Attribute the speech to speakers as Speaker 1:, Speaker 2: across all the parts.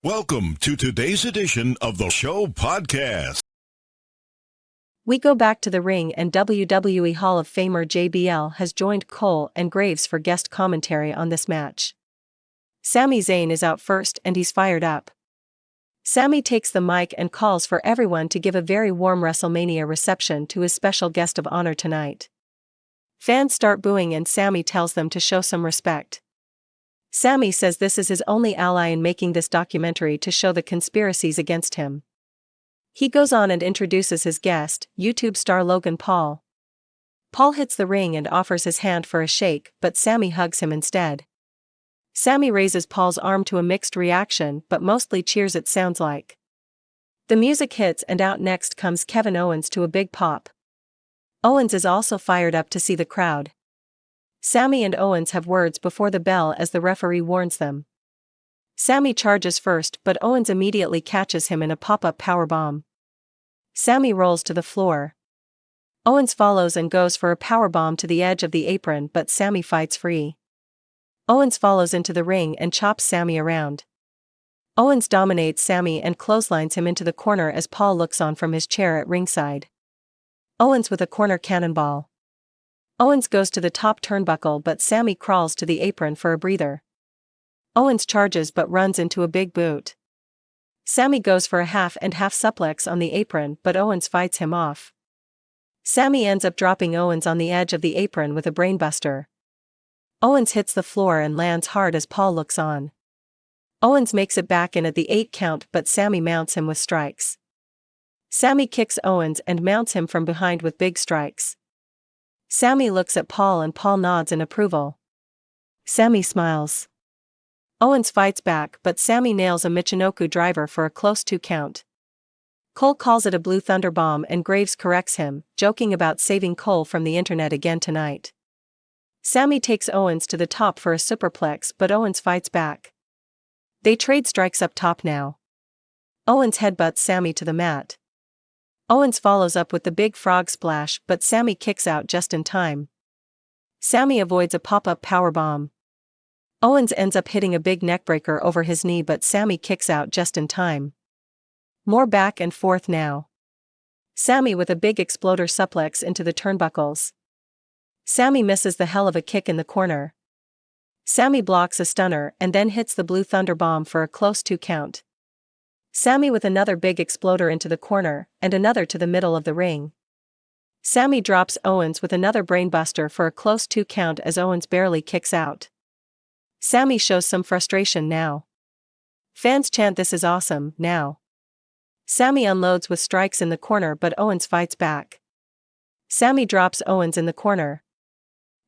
Speaker 1: Welcome to today's edition of the show podcast.
Speaker 2: We go back to the ring and WWE Hall of Famer JBL has joined Cole and Graves for guest commentary on this match. Sami Zayn is out first and he's fired up. Sami takes the mic and calls for everyone to give a very warm WrestleMania reception to his special guest of honor tonight. Fans start booing and Sami tells them to show some respect. Sami says this is his only ally in making this documentary to show the conspiracies against him. He goes on and introduces his guest, YouTube star Logan Paul. Paul hits the ring and offers his hand for a shake, but Sami hugs him instead. Sami raises Paul's arm to a mixed reaction but mostly cheers, it sounds like. The music hits and out next comes Kevin Owens to a big pop. Owens is also fired up to see the crowd. Sami and Owens have words before the bell as the referee warns them. Sami charges first but Owens immediately catches him in a pop-up powerbomb. Sami rolls to the floor. Owens follows and goes for a powerbomb to the edge of the apron but Sami fights free. Owens follows into the ring and chops Sami around. Owens dominates Sami and clotheslines him into the corner as Paul looks on from his chair at ringside. Owens with a corner cannonball. Owens goes to the top turnbuckle but Sami crawls to the apron for a breather. Owens charges but runs into a big boot. Sami goes for a half and half suplex on the apron but Owens fights him off. Sami ends up dropping Owens on the edge of the apron with a brainbuster. Owens hits the floor and lands hard as Paul looks on. Owens makes it back in at the 8 count but Sami mounts him with strikes. Sami kicks Owens and mounts him from behind with big strikes. Sami looks at Paul and Paul nods in approval. Sami smiles. Owens fights back but Sami nails a Michinoku driver for a close 2 count. Cole calls it a blue thunder bomb and Graves corrects him, joking about saving Cole from the internet again tonight. Sami takes Owens to the top for a superplex but Owens fights back. They trade strikes up top now. Owens headbutts Sami to the mat. Owens follows up with the big frog splash but Sami kicks out just in time. Sami avoids a pop-up powerbomb. Owens ends up hitting a big neckbreaker over his knee but Sami kicks out just in time. More back and forth now. Sami with a big exploder suplex into the turnbuckles. Sami misses the hell of a kick in the corner. Sami blocks a stunner and then hits the blue thunder bomb for a close 2 count. Sami with another big exploder into the corner and another to the middle of the ring. Sami drops Owens with another brainbuster for a close 2 count as Owens barely kicks out. Sami shows some frustration now. Fans chant "This is awesome" now. Sami unloads with strikes in the corner but Owens fights back. Sami drops Owens in the corner.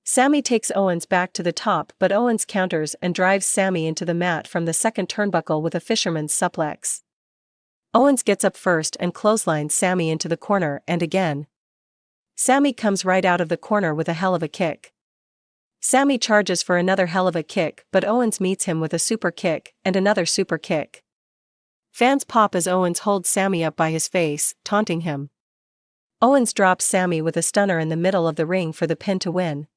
Speaker 2: Sami takes Owens back to the top but Owens counters and drives Sami into the mat from the second turnbuckle with a fisherman's suplex. Owens gets up first and clotheslines Sami into the corner and again. Sami comes right out of the corner with a hell of a kick. Sami charges for another hell of a kick but Owens meets him with a super kick and another super kick. Fans pop as Owens holds Sami up by his face, taunting him. Owens drops Sami with a stunner in the middle of the ring for the pin to win.